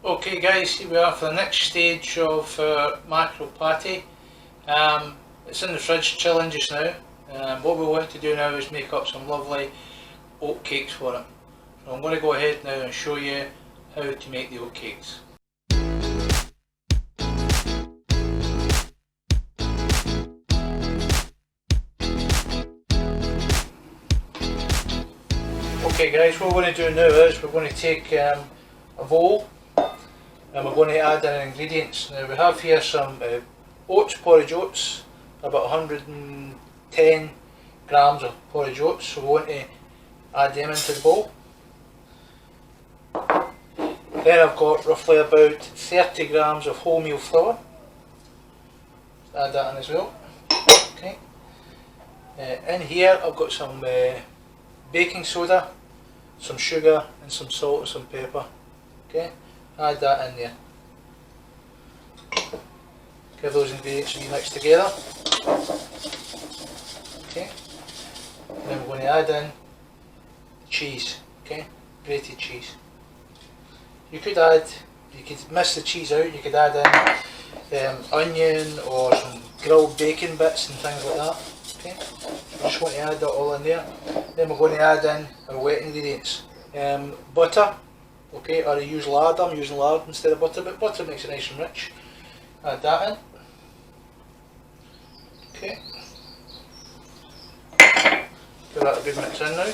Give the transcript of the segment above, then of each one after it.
Okay guys, here we are for the next stage of mackerel patty. It's in the fridge chilling just now. What we want to do now is make up some lovely oat cakes for it. So I'm going to go ahead now and show you how to make the oat cakes. Okay guys, what we're going to do now is we're going to take a bowl and we're going to add in ingredients. Now we have here some oats, porridge oats, about 110 grams of porridge oats, so we want to add them into the bowl. Then I've got roughly about 30 grams of wholemeal flour. Add that in as well. Okay. In here I've got some baking soda, some sugar and some salt and some pepper. Okay, add that in there. Give those ingredients a wee mix together. Okay, and then we're going to add in cheese. Okay, grated cheese. You could miss the cheese out, you could add in onion or some grilled bacon bits and things like that. Okay, I just want to add that all in there. Then we're going to add in our wet ingredients. Butter, okay, or I use lard. I'm using lard instead of butter, but butter makes it nice and rich. Add that in. Okay. Give that a good mix in now.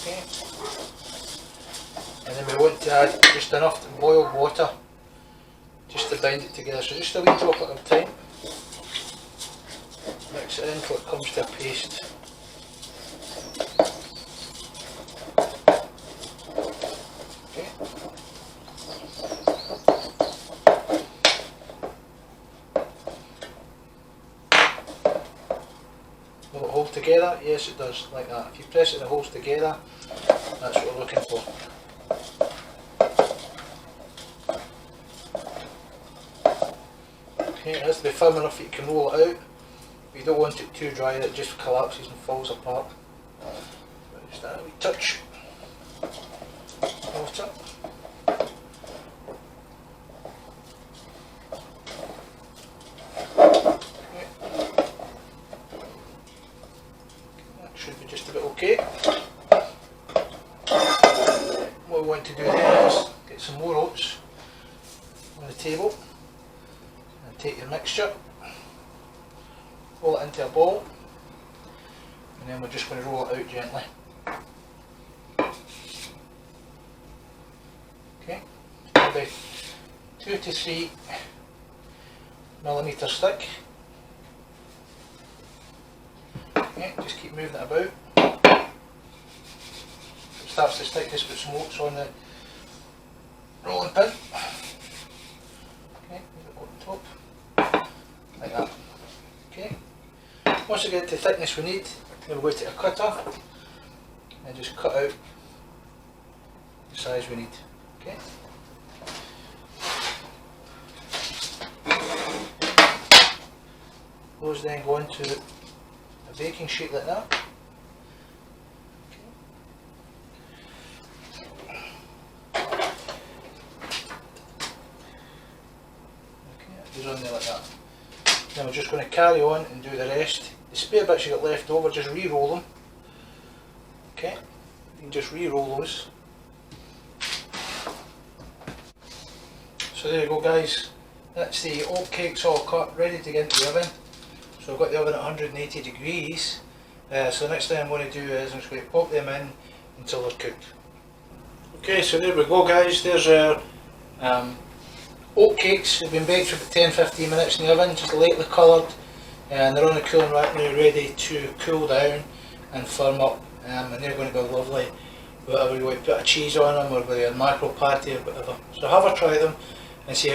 Okay. And then we want to add just enough boiled water just to bind it together. So just a wee droplet at a time. Mix it in until it comes to a paste. Okay. Will it hold together? Yes, it does, like that. If you press it and it holds together, that's what we're looking for. Okay, it has to be firm enough that you can roll it out. You don't want it too dry that it just collapses and falls apart. Just add a wee touch of water. Okay. That should be just about okay. What we want to do then is get some more oats on the table and take your mixture. Roll it into a ball, and then we're just going to roll it out gently. Okay, maybe 2 to 3 millimetre thick. Okay, just keep moving it about. If it starts to stick, just put some oats on the rolling pin. Okay, move it on top, like that. Okay. Once we get the thickness we need, then we'll go to a cutter and just cut out the size we need. Okay. Those then go into a baking sheet like that. Okay, it goes on there like that. Then we're just going to carry on and do the rest. The spare bits you got left over, just re-roll them. Okay, you can just re-roll those. So there you go guys, that's the oat cakes all cut, ready to get into the oven. So I've got the oven at 180 degrees. So the next thing I'm going to do is I'm just going to pop them in until they're cooked. Okay, so there we go guys, there's our oat cakes. They've been baked for about 10-15 minutes in the oven, just lightly coloured, and they're on the cooling rack now, ready to cool down and firm up, and they're going to be lovely, whatever you want to put a cheese on them, or with a mackerel patty or whatever. So have a try them and see how